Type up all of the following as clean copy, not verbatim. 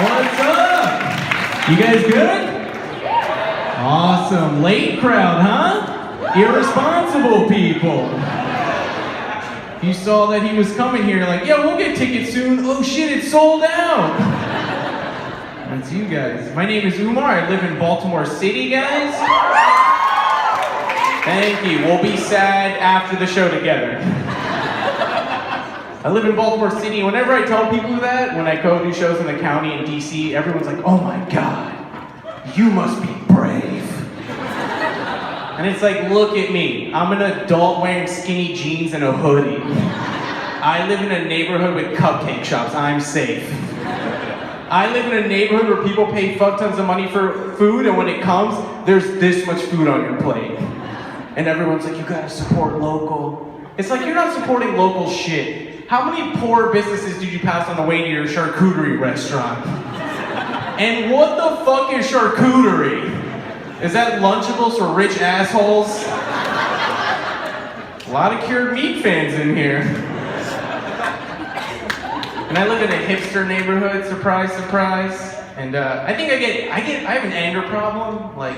What's up? You guys good? Awesome. Late crowd, huh? Irresponsible people. You saw that he was coming here, like, yeah, we'll get tickets soon. Oh shit, it's sold out. That's you guys. My name is Umar. I live in Baltimore City, guys. Thank you. We'll be sad after the show together. I live in Baltimore City. Whenever I tell people that, when I go do shows in the county in DC, everyone's like, oh my God, you must be brave. And it's like, look at me. I'm an adult wearing skinny jeans and a hoodie. I live in a neighborhood with cupcake shops. I'm safe. I live in a neighborhood where people pay fuck tons of money for food, and when it comes, there's this much food on your plate. And everyone's like, you gotta support local. It's like, you're not supporting local shit. How many poor businesses did you pass on the way to your charcuterie restaurant? And what the fuck is charcuterie? Is that Lunchables for rich assholes? A lot of cured meat fans in here. And I live in a hipster neighborhood, surprise, surprise. And I think I have an anger problem. Like,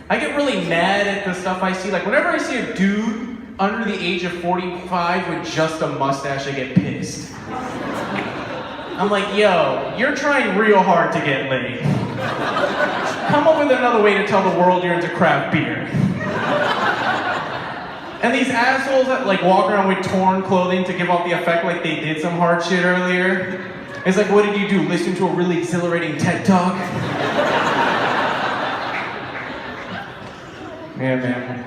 I get really mad at the stuff I see. Like, whenever I see a dude under the age of 45 with just a mustache, I get pissed. I'm like, yo, you're trying real hard to get laid. Come up with another way to tell the world you're into craft beer. And these assholes that like walk around with torn clothing to give off the effect like they did some hard shit earlier. It's like, what did you do? Listen to a really exhilarating TED Talk? Yeah, man.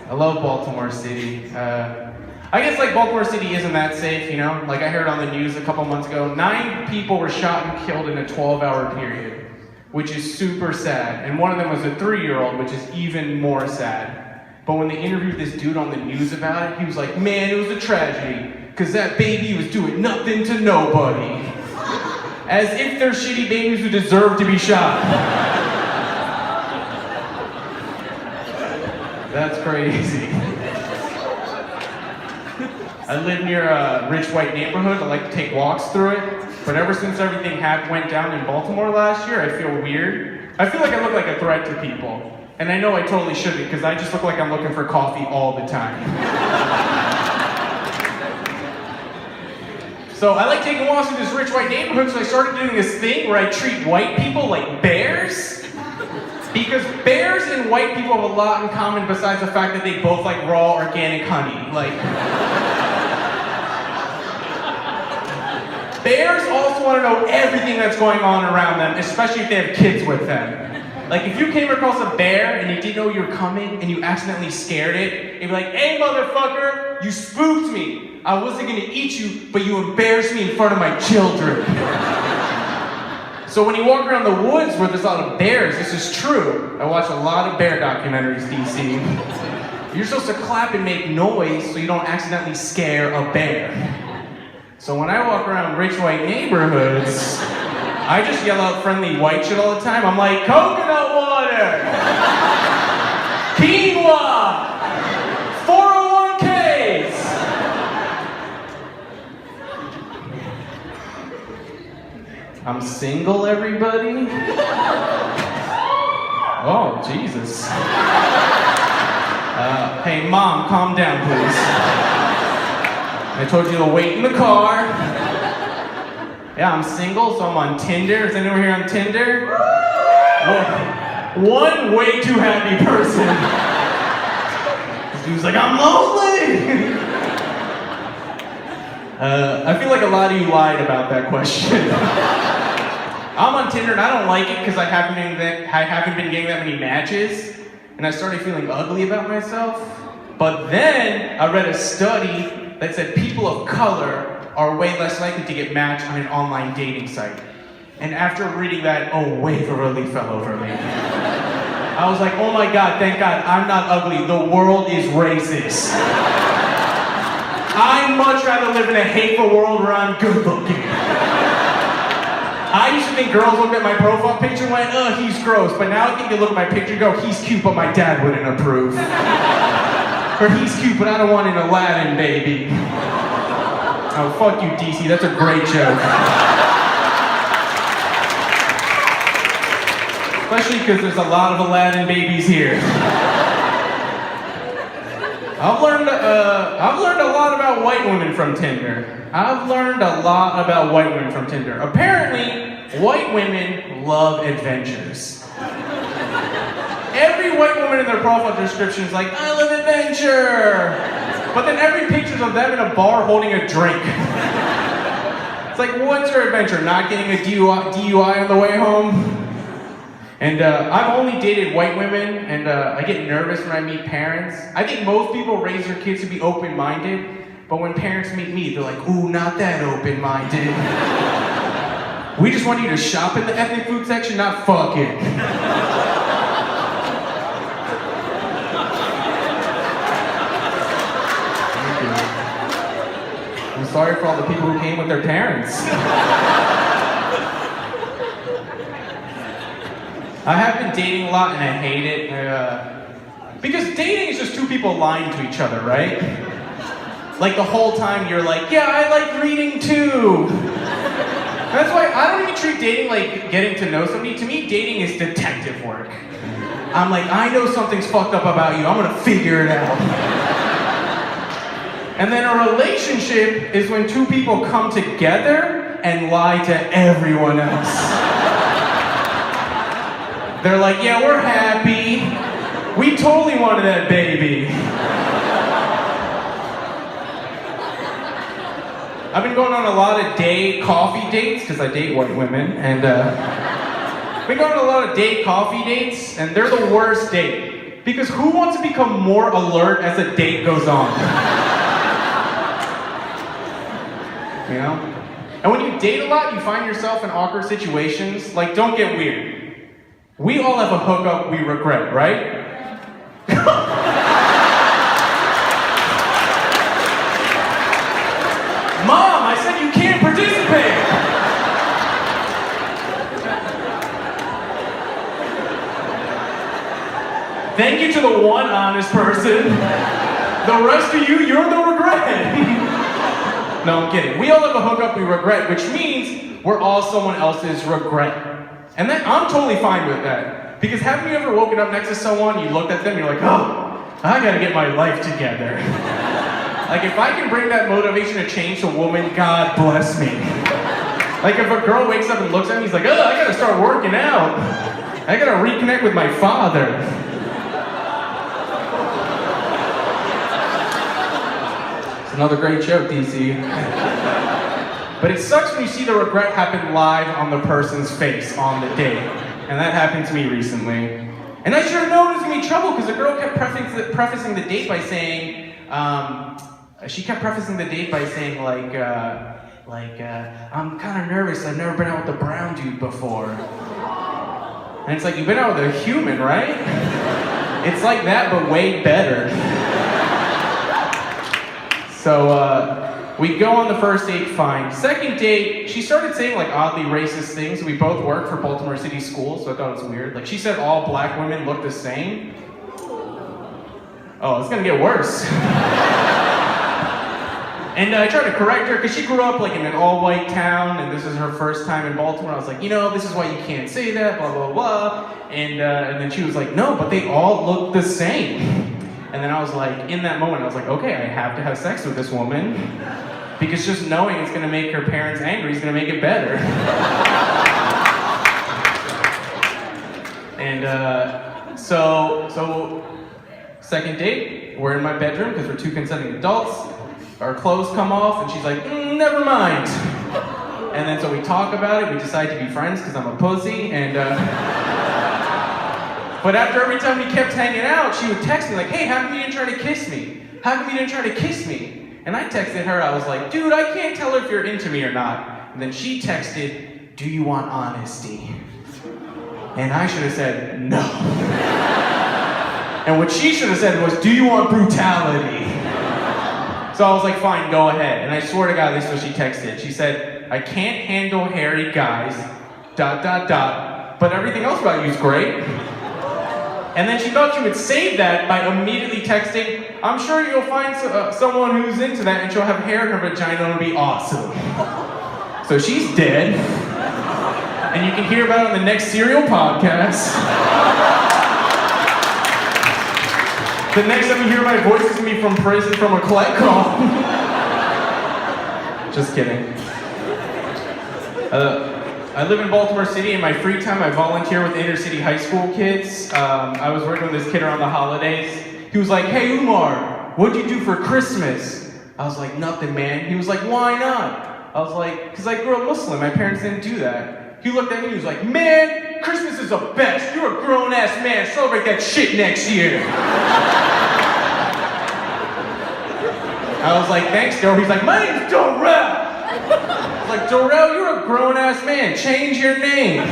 I love Baltimore City. I guess like Baltimore City isn't that safe, you know? Like I heard on the news a couple months ago, 9 people were shot and killed in a 12-hour period, which is super sad. And one of them was a 3-year-old, which is even more sad. But when they interviewed this dude on the news about it, he was like, man, it was a tragedy, because that baby was doing nothing to nobody. As if they're shitty babies who deserve to be shot. That's crazy. I live near a rich white neighborhood. I like to take walks through it. But ever since everything went down in Baltimore last year, I feel weird. I feel like I look like a threat to people. And I know I totally shouldn't, because I just look like I'm looking for coffee all the time. So I like taking walks through this rich white neighborhood, so I started doing this thing where I treat white people like bears. Because bears and white people have a lot in common besides the fact that they both like raw organic honey. Like, bears also want to know everything that's going on around them, especially if they have kids with them. Like, if you came across a bear and it didn't know you were coming and you accidentally scared it, it'd be like, hey motherfucker, you spooked me. I wasn't gonna eat you, but you embarrassed me in front of my children. So when you walk around the woods where there's a lot of bears, this is true. I watch a lot of bear documentaries, DC. You're supposed to clap and make noise so you don't accidentally scare a bear. So when I walk around rich white neighborhoods, I just yell out friendly white shit all the time. I'm like, coconut water! Quinoa! 401ks! I'm single, everybody? Oh, Jesus. Hey, Mom, calm down, please. I told you to wait in the car. Yeah, I'm single, so I'm on Tinder. Is anyone here on Tinder? One way too happy person. This dude's like, I'm lonely! I feel like a lot of you lied about that question. I'm on Tinder and I don't like it because I haven't been getting that many matches, and I started feeling ugly about myself. But then I read a study that said people of color are way less likely to get matched on an online dating site. And after reading that, a wave of relief fell over me. I was like, oh my God, thank God, I'm not ugly. The world is racist. I'd much rather live in a hateful world where I'm good looking. I used to think girls looked at my profile picture and went, ugh, he's gross. But now I think they look at my picture and go, he's cute, but my dad wouldn't approve. Or he's cute, but I don't want an Aladdin baby. Oh, fuck you, DC, that's a great joke. Especially because there's a lot of Aladdin babies here. I've learned a lot about white women from Tinder. Apparently, white women love adventures. Every white woman in their profile description is like, I love adventure! But then every picture's of them in a bar holding a drink. It's like, what's your adventure? Not getting a DUI on the way home? And I've only dated white women, and I get nervous when I meet parents. I think most people raise their kids to be open-minded, but when parents meet me, they're like, ooh, not that open-minded. We just want you to shop in the ethnic food section, not fuck it. Thank you. I'm sorry for all the people who came with their parents. I have been dating a lot and I hate it. Because dating is just two people lying to each other, right? Like the whole time you're like, yeah, I like reading too. That's why I don't even treat dating like getting to know somebody. To me, dating is detective work. I'm like, I know something's fucked up about you. I'm gonna figure it out. And then a relationship is when two people come together and lie to everyone else. They're like, yeah, we're happy. We totally wanted that baby. I've been going on a lot of coffee dates, because I date white women, and I've been going on a lot of coffee dates, and they're the worst date. Because who wants to become more alert as a date goes on? You know? And when you date a lot, you find yourself in awkward situations. Like, don't get weird. We all have a hookup we regret, right? Mom, I said you can't participate! Thank you to the one honest person. The rest of you, you're the regret. No, I'm kidding. We all have a hookup we regret, which means we're all someone else's regret. And then I'm totally fine with that. Because haven't you ever woken up next to someone, you looked at them, you're like, oh, I gotta get my life together. Like if I can bring that motivation to change to a woman, God bless me. Like if a girl wakes up and looks at me, he's like, oh, I gotta start working out. I gotta reconnect with my father. It's another great joke, DC. But it sucks when you see the regret happen live on the person's face on the date. And that happened to me recently. And I should have known it was gonna be trouble because the girl kept prefacing the date by saying, I'm kind of nervous, I've never been out with a brown dude before. And it's like, you've been out with a human, right? It's like that, but way better. So, we go on the first date, fine. Second date, she started saying like oddly racist things. We both work for Baltimore City Schools, so I thought it was weird. Like she said all black women look the same. Oh, it's gonna get worse. And I tried to correct her, because she grew up like in an all-white town, and this is her first time in Baltimore. I was like, you know, this is why you can't say that, blah, blah, blah. And then she was like, no, but they all look the same. And then I was like, in that moment, I was like, okay, I have to have sex with this woman. Because just knowing it's gonna make her parents angry is gonna make it better. And so second date, we're in my bedroom because we're two consenting adults. Our clothes come off and she's like, never mind. And then so we talk about it, we decide to be friends because I'm a pussy, and but after every time we kept hanging out, she would text me like, hey, how come you didn't try to kiss me? How come you didn't try to kiss me? And I texted her, I was like, dude, I can't tell if you're into me or not. And then she texted, do you want honesty? And I should have said, no. And what she should have said was, do you want brutality? So I was like, fine, go ahead. And I swear to God, this is what she texted. She said, I can't handle hairy guys, ... but everything else about you is great. And then she thought she would save that by immediately texting, I'm sure you'll find someone who's into that and she'll have hair in her vagina and it'll be awesome. So she's dead. And you can hear about it on the next Serial podcast. The next time you hear my voice is gonna be from prison from a collect call. Just kidding. I live in Baltimore City. In my free time, I volunteer with inner city high school kids. I was working with this kid around the holidays. He was like, "Hey Umar, what'd you do for Christmas?" I was like, "Nothing, man." He was like, "Why not?" I was like, "Because I grew up Muslim. My parents didn't do that." He looked at me and he was like, "Man, Christmas is the best. You're a grown-ass man. Celebrate that shit next year." I was like, "Thanks, Darrell." He's like, "My name's Darrell." I was like, "Darrell, you're a grown-ass man. Change your name."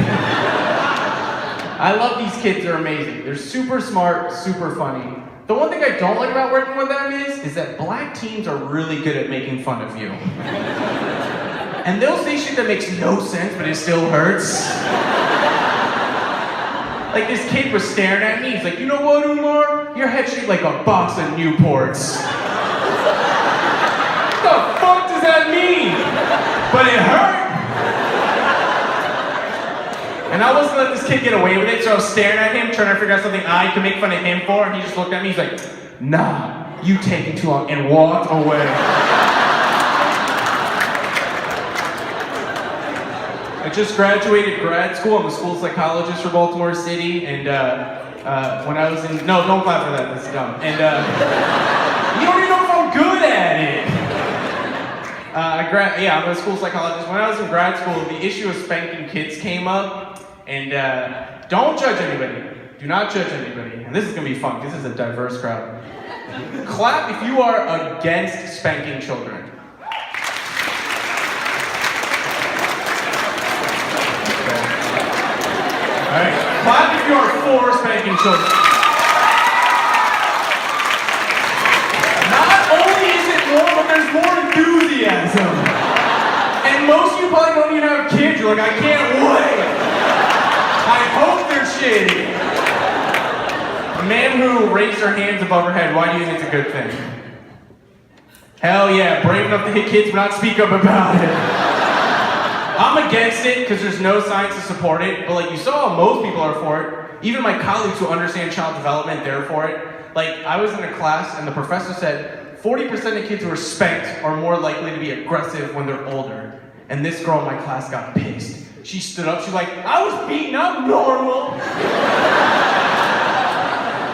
I love these kids. They're amazing. They're super smart, super funny. The one thing I don't like about working with them is that black teens are really good at making fun of you. And they'll say shit that makes no sense, but it still hurts. Like this kid was staring at me. He's like, "You know what, Umar? Your head's shaped like a box of Newports." What the fuck does that mean? But it hurt. And I wasn't letting this kid get away with it, so I was staring at him, trying to figure out something I could make fun of him for, and he just looked at me, he's like, "Nah, you taking too long," and walked away. I just graduated grad school. I'm a school psychologist for Baltimore City, and when I was in, no, don't clap for that, that's dumb. And you don't even know if I'm good at it. I'm a school psychologist. When I was in grad school, the issue of spanking kids came up, and don't judge anybody. Do not judge anybody. And this is gonna be fun. This is a diverse crowd. Clap if you are against spanking children. Okay. All right. Clap if you are for spanking children. Not only is it more, but there's more enthusiasm. And most of you probably don't even have kids. You're like, "I can't wait. I hope they're shitty." A man who raised her hands above her head, why do you think it's a good thing? Hell yeah, brave enough to hit kids but not speak up about it. I'm against it because there's no science to support it, but like you saw, most people are for it. Even my colleagues who understand child development, they're for it. Like, I was in a class and the professor said, 40% of kids who are spanked are more likely to be aggressive when they're older. And this girl in my class got pissed. She stood up, she's like, "I was beaten up normal."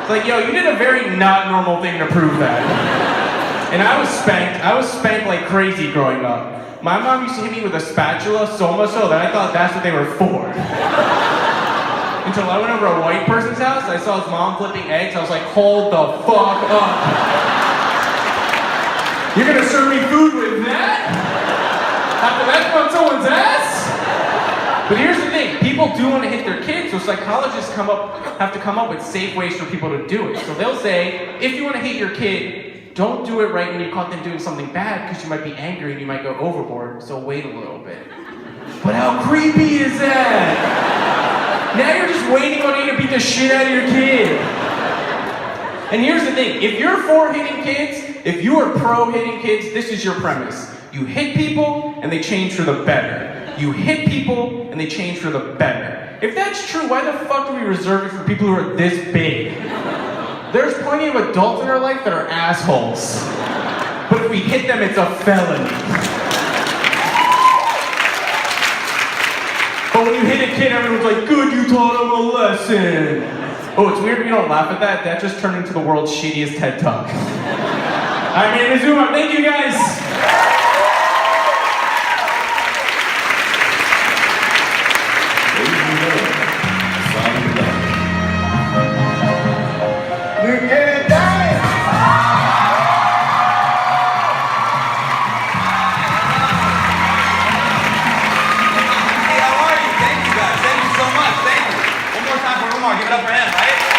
It's like, yo, you did a very not normal thing to prove that. And I was spanked like crazy growing up. My mom used to hit me with a spatula so much so that I thought that's what they were for. Until I went over to a white person's house, I saw his mom flipping eggs, I was like, hold the fuck up. You're gonna serve me food with that? After that's on someone's ass? But here's the thing, people do want to hit their kids, so psychologists have to come up with safe ways for people to do it. So they'll say, if you want to hit your kid, don't do it right when you caught them doing something bad because you might be angry and you might go overboard, so wait a little bit. But how creepy is that? Now you're just waiting on you to beat the shit out of your kid. And here's the thing, if you're for hitting kids, if you are pro hitting kids, this is your premise. You hit people and they change for the better. You hit people and they change for the better. If that's true, why the fuck do we reserve it for people who are this big? There's plenty of adults in our life that are assholes. But if we hit them, it's a felony. But when you hit a kid, everyone's like, "Good, you taught him a lesson." Oh, it's weird we don't laugh at that. That just turned into the world's shittiest TED Talk. My name is Umar. Thank you, guys. Give it up for him, right?